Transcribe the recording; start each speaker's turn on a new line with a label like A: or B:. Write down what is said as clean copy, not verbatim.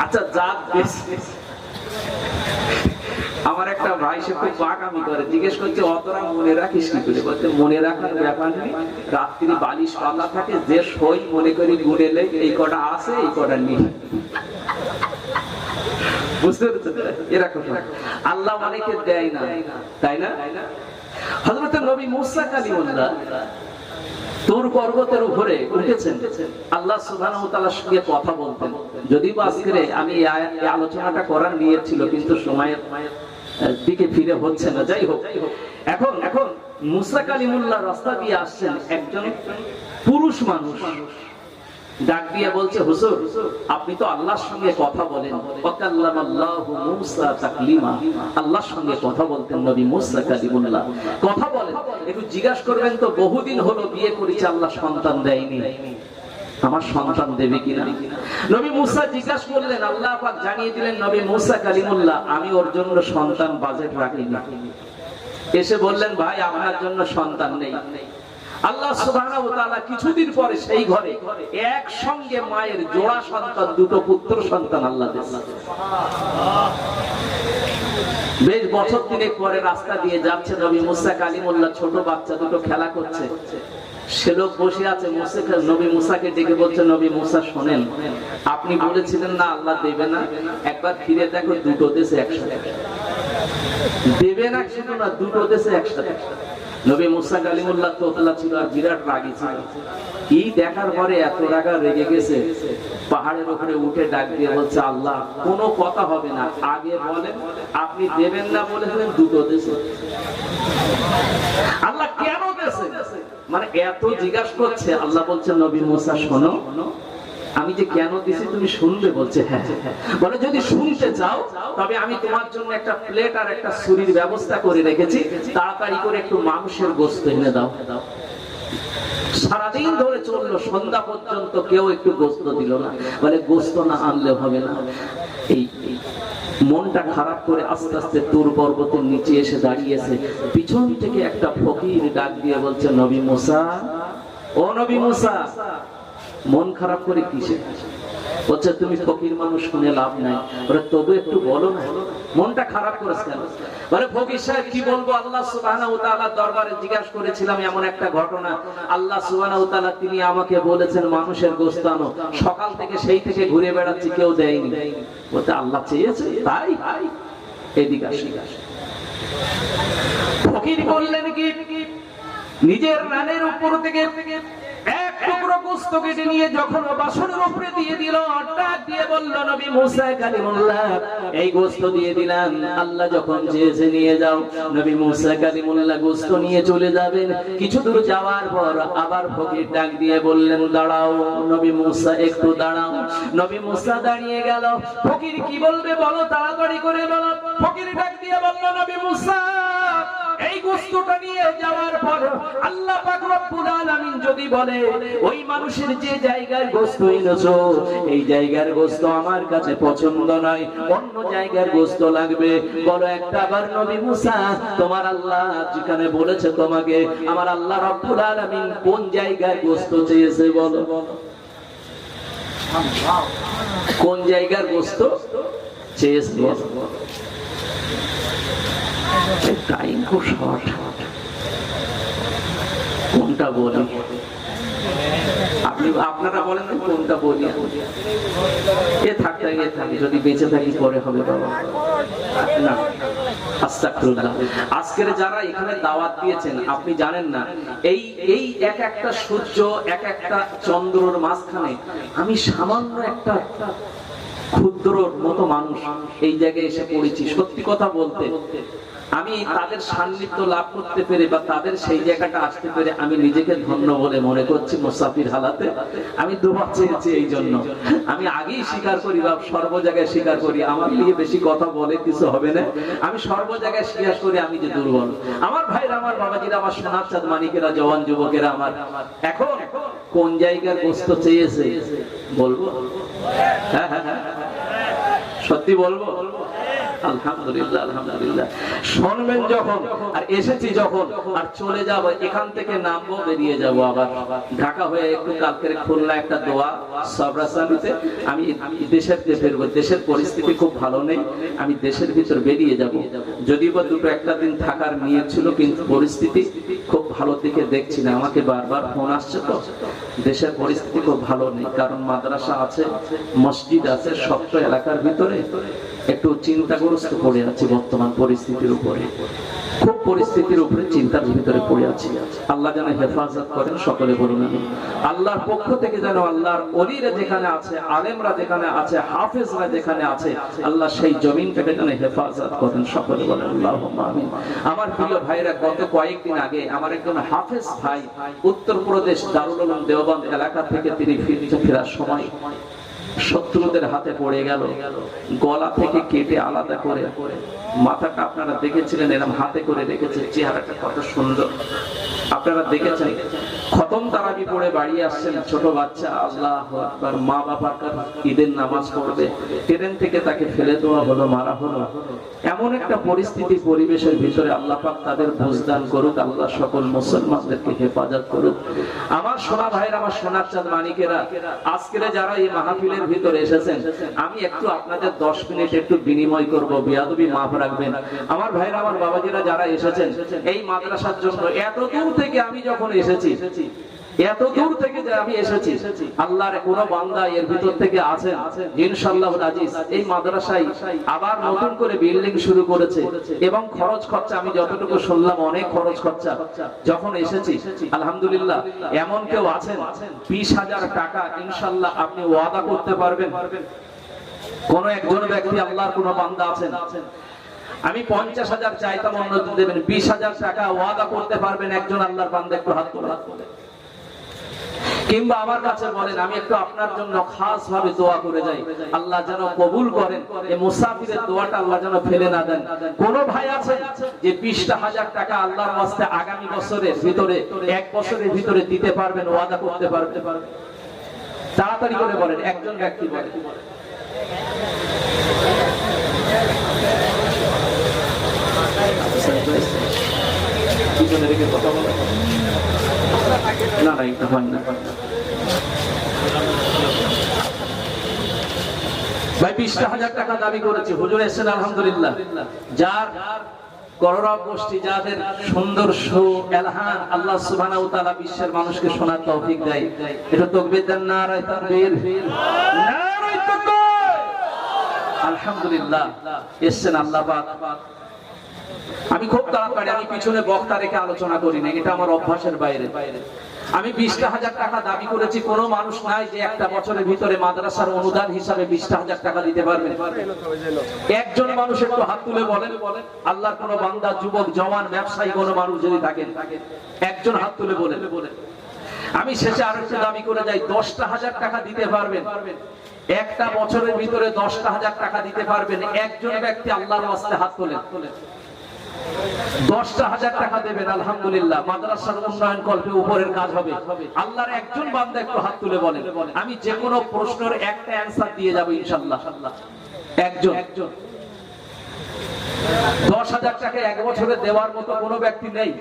A: আচ্ছা যাক, আমার একটা ভাই সে খুব বাগামি করে, জিজ্ঞেস করছে অতরা মনে রাখিস কি করে? বলতে মনে রাখার ব্যাপার নেই, রাত্রি বালিশ পাতা থাকে, যে সই মনে করি গুনেলে এই কটা আছে এই কটা নেই। বুঝতে পেরেছেন? এরকম আল্লাহ অনেকে দেয় না, তাই না? হযরত নবী মুসা কালিমুল্লাহ তুর পর্বতের উপরে উঠেছেন, আল্লাহ সুবহানাহু ওয়া তাআলার সঙ্গে কথা বলতেন। যদি আজকে আমি এই আলোচনাটা করার নিয়ত ছিল, কিন্তু সময়ের দিকে ফিরে হচ্ছে না। যাই হোক, এখন মুসা কালিমুল্লাহ রাস্তা দিয়ে আসছেন, একজন পুরুষ মানুষ ডাক দিয়ে বলছে, হুজুর আপনি তো আল্লাহর সঙ্গে কথা বলেন। ওয়াকাল্লামাল্লাহু মুসা তাকলিমা, আল্লাহর সঙ্গে কথা বলতেন নবী মুসা কালিমুল্লাহ। কথা বলেন, একটু জিজ্ঞাসা করবেন তো, বহুদিন হলো বিয়ে করেছে, আল্লাহ সন্তান দেয়নি, আমার সন্তান দেবে কিনা? নবী মুসা জিজ্ঞাসা করলেন, আল্লাহ পাক জানিয়ে দিলেন নবী মুসা কালিমুল্লাহ আমি ওর জন্য সন্তান বাজেট রাখিনি। এসে বললেন, ভাই আপনার জন্য সন্তান নেই। আল্লাহ সুবহানাহু ওয়া তাআলা কিছুদিন পরে সেই ঘরে একসঙ্গে মায়ের জোড়া সন্তান, দুটো পুত্র সন্তান আল্লাহ দিলেন। বেশ বছর তিনেক পরে রাস্তা দিয়ে যাচ্ছে নবী মুসা কালিমুল্লাহ, ছোট বাচ্চা দুটো খেলা করছে, সে লোক বসে আছে, নবী মুসাকে ডেকে বলছে, নবী মুসা শোনেন, আপনি বলেছিলেন না আল্লাহ দেবে না, একবার ফিরে দেখো দুটো দেশে একসাথে দেবে না, শুধু না দুটো দেশে একসাথে। নবী মুসা কালিমুল্লাহ তোতলা ছিল আর বিরাট রাগী ছিল। কি দেখার পরে এত রাগা রেগে গেছে, পাহাড়ের উপরে উঠে ডাক দিয়ে বলছে, আল্লাহ কোনো কথা হবে না, আগে বলেন আপনি দেবেন না বলেছিলেন দুটো দেশে, আল্লাহ কেন দেশে? মানে এত জিজ্ঞাসা করছে। আল্লাহ বলছে, নবী মুসা শোনো, আমি যে কেন দিছি তুমি শুনবে? বলছে হ্যাঁ। বলে যদি শুনতে চাও তবে আমি তোমার জন্য একটা প্লেট আর একটা ছুরির ব্যবস্থা করে রেখেছি, তাড়াতাড়ি করে একটু মাংসের গোশত এনে দাও। সারাদিন ধরে চললো, সন্ধ্যা পর্যন্ত কেউ একটু গোশত দিল না। বলে গোশত না আনলে হবে না। এই মনটা খারাপ করে আস্তে আস্তে তুর পর্বতের নিচে এসে দাঁড়িয়েছে। পিছন থেকে একটা ফকির ডাক দিয়ে বলছে, নবী মুসা, ও নবী মুসা, মন খারাপ করে কিসে? বলছে তুমি ফকির মানুষ, শুনে লাভ নাই, ওরা তবু একটু বলো না, মনটা খারাপ করেছে কেন? বলে ফকির সাহেব কি বলবো, আল্লাহ সুবহানাহু ওয়া তাআলার দরবারে জিজ্ঞাসা করেছিলাম এমন একটা ঘটনা, আল্লাহ সুবহানাহু ওয়া তাআলা তিনি আমাকে বলেছেন মানুষের গোশত আনো, সকাল থেকে সেই থেকে ঘুরে বেড়াচ্ছি, কেউ দেয়নি। বলতে আল্লাহ চেয়েছে তাই, এদিকে আসি। ফকির বললেন কি, নিজের রানের উপর থেকে এক টুকরো গোশত কেটে নিয়ে যখন বাসনের উপরে দিয়ে দিল, ডাক দিয়ে বলল, নবী মুসা কালিমুল্লাহ এই গোশত দিয়ে দিলাম, আল্লাহ যখন চেয়েছে নিয়ে যাও। নবী মুসা কালিমুল্লাহ গোশত নিয়ে চলে যাবেন। কিছু দূর যাওয়ার পর আবার ফকির ডাক দিয়ে বললেন, দাঁড়াও নবী মুসা, একটু দাঁড়াও। নবী মুসা দাঁড়িয়ে গেল। ফকির কি বলবে বলো, তাড়াতাড়ি করে বলো। ফকির ডাক দিয়ে বলল, নবী মুসা এই গোশতটা নিয়ে যাওয়ার পর আল্লাহ পাক রব্বুল আলামিন যদি বলে ওই মানুষের যে জায়গার গোশত এনেছো এই জায়গার গোশত আমার কাছে পছন্দ নয়, অন্য জায়গার গোশত লাগবে, বলো একটা বার নবী মুসা তোমার আল্লাহ যেখানে বলেছে তোমাকে, আমার আল্লাহ রব্বুল আলামিন কোন জায়গার গোশত চেয়েছে বলো, কোন জায়গার গোশত চেয়েছে বলো। টাইম খুব শর্ট, কোনটা বলি? আপনারা বলেন কোনটা বলি? এ থাকতে যদি বেঁচে থাকি পরে হবে বাবা না। আস্তাগফিরুল্লাহ। আজকের যারা এখানে দাওয়াত দিয়েছেন আপনি জানেন না, এই এক একটা সূর্য, এক একটা চন্দ্রর মাঝখানে আমি সামান্য একটা ক্ষুদ্রর মতো মানুষ এই জায়গায় এসে পড়েছি। সত্যি কথা বলতে আমি তাদের সান্নিধ্য লাভ করতে পেরে বা তাদের সেই জায়গাটা আসতে পেরে আমি নিজেকে ধন্য বলে মনে করছি। মুসাফির হালাতে আমি দোয়া চেয়েছি, এই জন্য আমি আগেই স্বীকার করি বা সর্ব জায়গায় স্বীকার করি, আমার নিয়ে বেশি কথা বলে কিছু হবে না, আমি সর্ব জায়গায় স্বীকার করি আমি যে দুর্বল। আমার ভাইরা, আমার বাবাজিরা, আমার সোনার চাঁদ মানিকেরা, জওয়ান যুবকেরা, আমার এখন কোন জায়গার গোশত চেয়েছে বলবো? হ্যাঁ হ্যাঁ হ্যাঁ, সত্যি বলবো? আলহামদুলিল্লাহ আলহামদুলিল্লাহ। শুনবেন যখন আর এসেছি যখন আর চলে যাব, এখান থেকে নামবো, বেরিয়ে যাব আবার ঢাকা হয়ে একটু কালকে খুলনা একটা দোয়া সবরাসানিতে আমি দেশের ফিরবো। দেশের পরিস্থিতি খুব ভালো নেই, আমি দেশের ভিতর বেরিয়ে যাব। যদিও বা দুটো একটা দিন থাকার নিয়ত ছিল, কিন্তু পরিস্থিতি খুব ভালো দিকে দেখছি না। আমাকে বারবার ফোন আসছে, তো দেশের পরিস্থিতি খুব ভালো নেই, কারণ মাদ্রাসা আছে, মসজিদ আছে, শক্ত এলাকার ভিতরে একটু চিন্তাগ্রস্ত পড়ে আছি বর্তমান পরিস্থিতির উপরে, খুব পরিস্থিতির উপরে চিন্তার ভিতরে পড়ে আছি। আল্লাহ যেন হেফাজত করেন, সকলে বলুন আমিন। আল্লাহর পক্ষ থেকে যেন আল্লাহর ওলিরা যেখানে আছে, আলেমরা যেখানে আছে, হাফেজরা যেখানে আছে, আল্লাহ সেই জমিনটাকে যেন হেফাজত করেন, সকলে বলেন আল্লাহুম্মা আমিন। আমার প্রিয় ভাইরা, গত কয়েকদিন আগে আমার একজন হাফেজ ভাই উত্তরপ্রদেশ দারুল উলুম দেওবন্দ এলাকা থেকে তিনি ফেরার সময় শত্রুদের হাতে পড়ে গেল। গলা থেকে কেটে আলাদা করে মাথাটা আপনারা দেখেছিলেন, এরকম হাতে করে রেখেছে, চেহারাটা কত সুন্দর আপনারা দেখেছেন। খতম তারাবি পড়ে বাড়ি আসছেন, ছোট বাচ্চা, আল্লাহু আকবার, মা বাবার কাছে ঈদের নামাজ পড়বে, ট্রেন থেকে তাকে ফেলে দেওয়া হলো, মারা হলো। এমন একটা পরিস্থিতি পরিবেশের ভিতরে আল্লাহ পাক তাদের বুঝদান করুক, আল্লাহ সকল মুসলমানদেরকে হেফাজত করুক। আমার সোনা ভাইরা, আমার সোনার চাঁদ মানিকেরা, আজকের যারা এই মাহফিলের ভিতরে এসেছেন, আমি একটু আপনাদের 10 মিনিট একটু বিনিময় করব, বিয়াদবি মাফ রাখবেন। আমার ভাইরা, আমার বাবাজিরা যারা এসেছেন এই মাদ্রাসার জন্য, এত দূর থেকে আমি যখন এসেছি, এত দূর থেকে যে আমি এসেছি, আল্লাহর কোন বান্দা এর ভিতর থেকে আছেন ইনশাআল্লাহুল আজিজ এই মাদ্রাসায় আবার নতুন করে বিল্ডিং শুরু করেছে, এবং খরচ খরচা আমি যতটুকু শুনলাম অনেক খরচ খরচা। যখন এসেছি আলহামদুলিল্লাহ, এমন কেউ আছেন 20,000 টাকা ইনশাআল্লাহ আপনি ওয়াদা করতে পারবেন? কোন একজন ব্যক্তি, আল্লাহর কোন বান্দা আছেন, আমি 50,000 চাইতাম, অন্য দেবেন 20,000 টাকা ওয়াদা করতে পারবেন একজন আল্লাহর বান্দা? একটু হাত তোলেন। কিংবা আমার কাছে বলেন, আমি একটু আপনার জন্য খাস ভাবে দোয়া করে যাই, আল্লাহ যেন কবুল করেন, এই মুসাফিরের দোয়াটা আল্লাহ যেন ফেলে না দেন। কোন ভাই আছে যে 20,000 টাকা আল্লাহর ওয়াস্তে আগামী বছরের ভিতরে, 1 বছরের ভিতরে দিতে পারবেন, ওয়াদা করতে পারবেন? তাড়াতাড়ি করে বলেন, একজন ব্যক্তি বলেন। কথা বলে না, না, এটা হয় না ভাই। 20,000 টাকা দাবি করেছে, হুজুর এসেছেন আলহামদুলিল্লাহ। যার করোনা গোষ্ঠী, যাদের সুন্দর এলহান আল্লাহ সুবহানাহু ওয়া তাআলা বিশ্বের মানুষকে শোনার তৌফিক দেয়, এটা তাকবীর দেন, নারায়ে তাকবীর, নারায়ে তাকবীর। আলহামদুলিল্লাহ এসেছেন আল্লাহ পাক। আমি খুব তাড়াতাড়ি, আমি পিছনে বক্তা রেখে আলোচনা করি না, এটা আমার অভ্যাসের বাইরে। আমি 20,000 টাকা দাবি করেছি। কোন মানুষ নাই যে একটা বছরের ভিতরে মাদ্রাসার অনুদান হিসাবে 20,000 টাকা দিতে পারবে? একজন মানুষ একটু হাত তুলে বলেন, আল্লাহর কোন বান্দা, যুবক, জওয়ান, ব্যবসায়ী কোন মানুষ যদি থাকেন, একজন হাত তুলে বলেন। আমি শেষে আরেকটা দাবি করে যাই, 10,000 টাকা দিতে পারবেন? একটা বছরের ভিতরে 10,000 টাকা দিতে পারবেন? একজন ব্যক্তি আল্লাহর ওয়াস্তে হাত তোলেন। 10,000 টাকা দেবেন, আলহামদুলিল্লাহ, মাদ্রাসার উন্নয়ন কল্পে উপরের কাজ হবে। আল্লাহর একজন বান্দা একটু হাত তুলে বলেন, আমি যে কোনো প্রশ্নের একটা অ্যানসার দিয়ে যাব ইনশাআল্লাহ। একজন। 10,000 টাকা 1 বছরে দেওয়ার মতো কোনো ব্যক্তি নেই?